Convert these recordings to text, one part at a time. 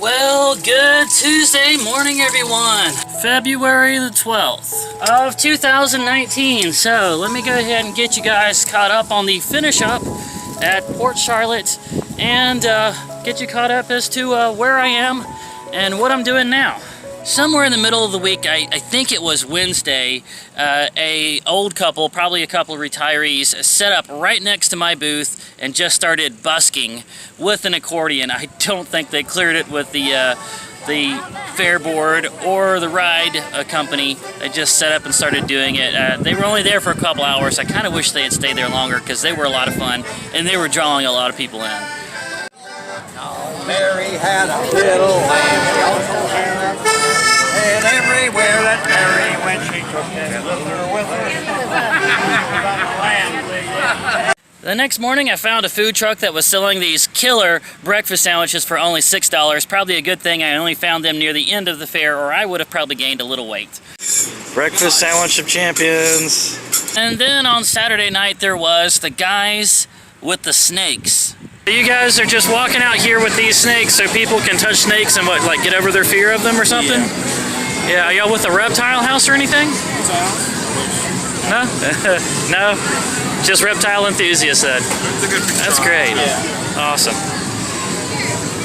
Well, good Tuesday morning, everyone. February the 12th of 2019. So let me go ahead and get you guys caught up on the finish up at Port Charlotte and get you caught up as to where I am and what I'm doing now. Somewhere in the middle of the week, I think it was Wednesday, a old couple, probably a couple of retirees, set up right next to my booth and just started busking with an accordion. I don't think they cleared it with the fare board or the ride company. They just set up and started doing it. They were only there for a couple hours. I kind of wish they had stayed there longer because they were a lot of fun and they were drawing a lot of people in. Mary had a little lamb. And everywhere that Mary went, she took that little with her. The next morning, I found a food truck that was selling these killer breakfast sandwiches for only $6. Probably a good thing I only found them near the end of the fair, or I would have probably gained a little weight. Breakfast sandwich of champions. And then on Saturday night, there was the guys with the snakes. You guys are just walking out here with these snakes so people can touch snakes and what, like get over their fear of them or something? Yeah, are y'all with a reptile house or anything? No? No? Just reptile enthusiasts then. That's great. Yeah. Awesome.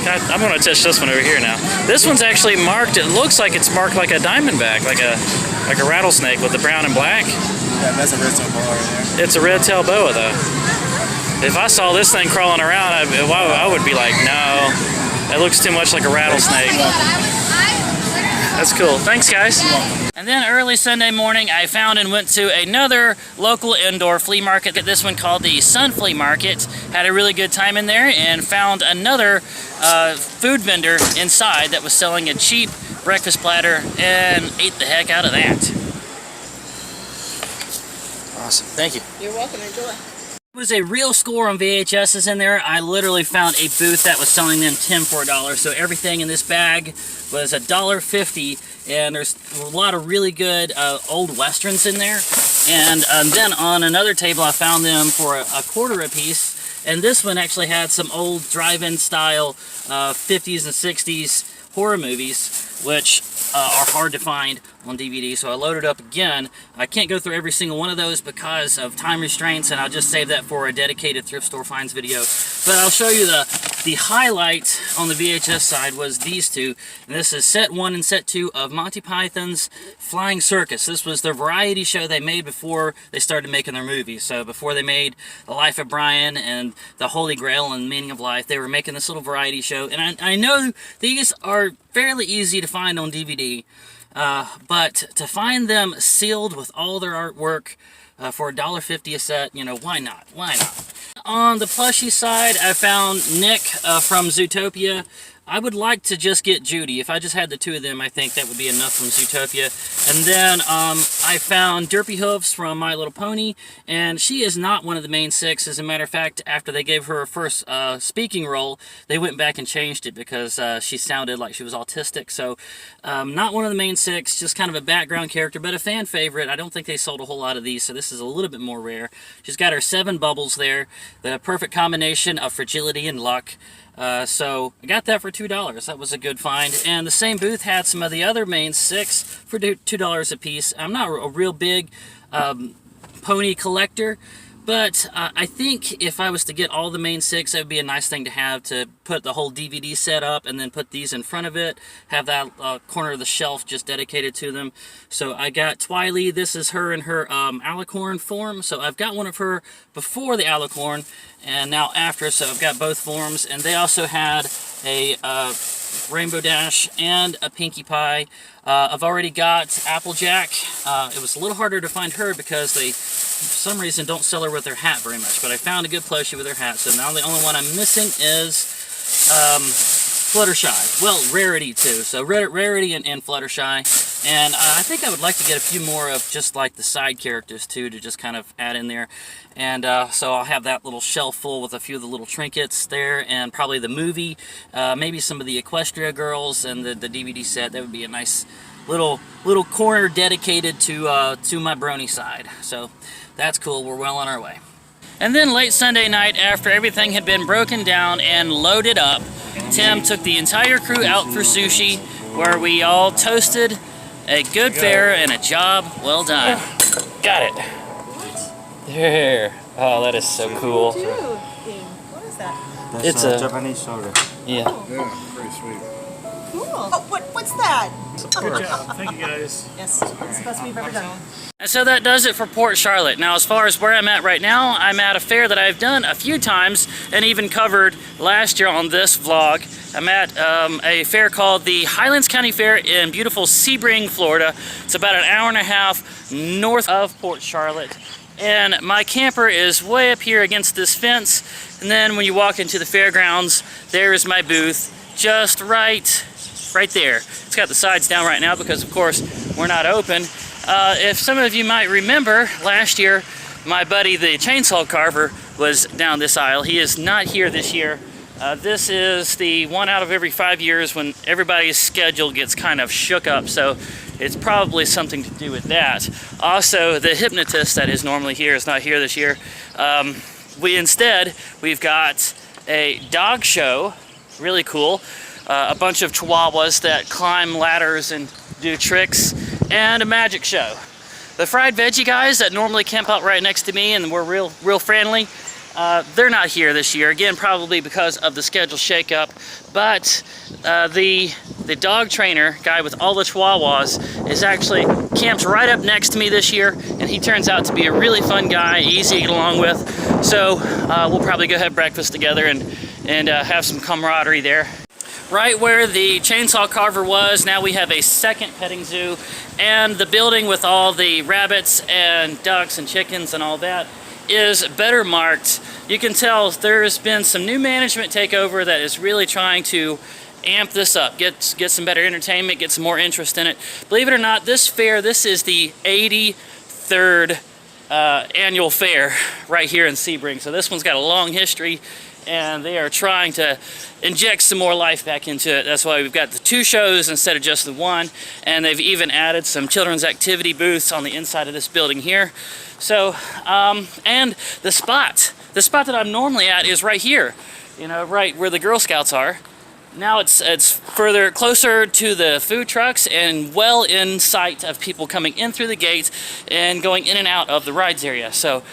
I'm going to touch this one over here now. This one's actually marked, it looks like it's marked like a diamondback, like a rattlesnake with the brown and black. Yeah, that's a red-tailed boa right there. It's a red-tailed boa though. If I saw this thing crawling around, I would be like, no, that looks too much like a rattlesnake. That's cool. Thanks, guys. And then early Sunday morning, I found and went to another local indoor flea market. This one called the Sun Flea Market. Had a really good time in there and found another food vendor inside that was selling a cheap breakfast platter and ate the heck out of that. Awesome. Thank you. You're welcome. Enjoy. It was a real score on VHSs in there. I literally found a booth that was selling them 10 for $1. So everything in this bag was $1.50, and there's a lot of really good old westerns in there. And then on another table, I found them for a quarter a piece. And this one actually had some old drive-in style 50s and 60s horror movies, which are hard to find on DVD, so I loaded up again. I can't go through every single one of those because of time restraints, and I'll just save that for a dedicated thrift store finds video. But I'll show you the highlight on the VHS side was these two. And this is set 1 and set 2 of Monty Python's Flying Circus. This was the variety show they made before they started making their movies. So before they made The Life of Brian and The Holy Grail and Meaning of Life, they were making this little variety show. And I know these are fairly easy to find on DVD. But to find them sealed with all their artwork for $1.50 a set, you know, why not? Why not? On the plushie side, I found Nick from Zootopia. I would like to just get Judy. If I just had the two of them, I think that would be enough from Zootopia. And then I found Derpy Hoofs from My Little Pony, and she is not one of the main 6. As a matter of fact, after they gave her first speaking role, they went back and changed it because she sounded like she was autistic. So not one of the main 6, just kind of a background character, but a fan favorite. I don't think they sold a whole lot of these, so this is a little bit more rare. She's got her 7 bubbles there, the perfect combination of fragility and luck. So I got that for $2. That was a good find. And the same booth had some of the other main 6 for $2 a piece. I'm not a real big pony collector, but I think if I was to get all the main 6, that would be a nice thing to have, to put the whole DVD set up and then put these in front of it, have that corner of the shelf just dedicated to them. So I got Twylee. This is her in her alicorn form. So I've got one of her before the alicorn and now after, so I've got both forms. And they also had a Rainbow Dash and a Pinkie Pie. I've already got Applejack. It was a little harder to find her because they, for some reason, don't sell her with her hat very much. But I found a good plushie with her hat. So now the only one I'm missing is Fluttershy. Well, Rarity too. So Rarity and Fluttershy. And I think I would like to get a few more of just like the side characters too, to just kind of add in there. And so I'll have that little shelf full with a few of the little trinkets there, and probably the movie, maybe some of the Equestria girls and the DVD set. That would be a nice little corner dedicated to my brony side. So that's cool. We're well on our way. And then late Sunday night, after everything had been broken down and loaded up, Tim took the entire crew out for sushi, where we all toasted a good fare and a job well done. Got it. There. Oh, that is so cool. Dude, what is that? That's It's a Japanese soda. Yeah. Yeah, pretty sweet. Cool. Oh, what's that? Good job. Thank you, guys. Yes, it's the best we've ever done. And so that does it for Port Charlotte. Now, as far as where I'm at right now, I'm at a fair that I've done a few times and even covered last year on this vlog. I'm at a fair called the Highlands County Fair in beautiful Sebring, Florida. It's about an hour and a half north of Port Charlotte. And my camper is way up here against this fence. And then when you walk into the fairgrounds, there is my booth, just right there. It's got the sides down right now because, of course, we're not open. If some of you might remember, last year, my buddy, the chainsaw carver, was down this aisle. He is not here this year. This is the one out of every 5 years when everybody's schedule gets kind of shook up, so it's probably something to do with that. Also, the hypnotist that is normally here is not here this year. We've got a dog show, really cool. A bunch of chihuahuas that climb ladders and do tricks, and a magic show. The fried veggie guys that normally camp out right next to me and were real friendly, they're not here this year, again probably because of the schedule shakeup. But the dog trainer guy with all the chihuahuas is actually camped right up next to me this year, and he turns out to be a really fun guy, easy to get along with. So we'll probably go have breakfast together and have some camaraderie there. Right where the chainsaw carver was, now we have a second petting zoo, and the building with all the rabbits and ducks and chickens and all that is better marked. You can tell there's been some new management takeover that is really trying to amp this up, get some better entertainment, get some more interest in it. Believe it or not, this is the 83rd annual fair right here in Sebring. So this one's got a long history, and they are trying to inject some more life back into it. That's why we've got the 2 shows instead of just the 1, and they've even added some children's activity booths on the inside of this building here. So, and the spot that I'm normally at is right here, you know, right where the Girl Scouts are. Now it's further closer to the food trucks and well in sight of people coming in through the gate and going in and out of the rides area. So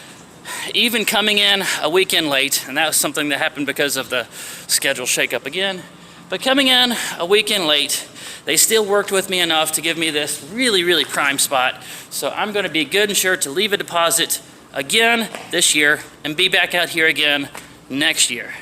even coming in a weekend late, and that was something that happened because of the schedule shakeup again, but coming in a weekend late, they still worked with me enough to give me this really prime spot. So I'm going to be good and sure to leave a deposit again this year and be back out here again next year.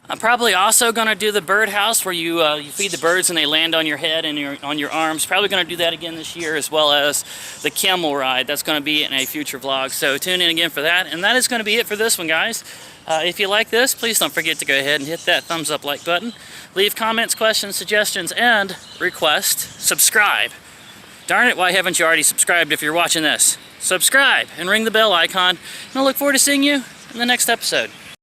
I'm probably also going to do the birdhouse where you feed the birds and they land on your head and on your arms. Probably going to do that again this year, as well as the camel ride. That's going to be in a future vlog, so tune in again for that. And that is going to be it for this one, guys. If you like this, please don't forget to go ahead and hit that thumbs up like button. Leave comments, questions, suggestions, and request subscribe. Darn it, why haven't you already subscribed if you're watching this? Subscribe and ring the bell icon, and I look forward to seeing you in the next episode.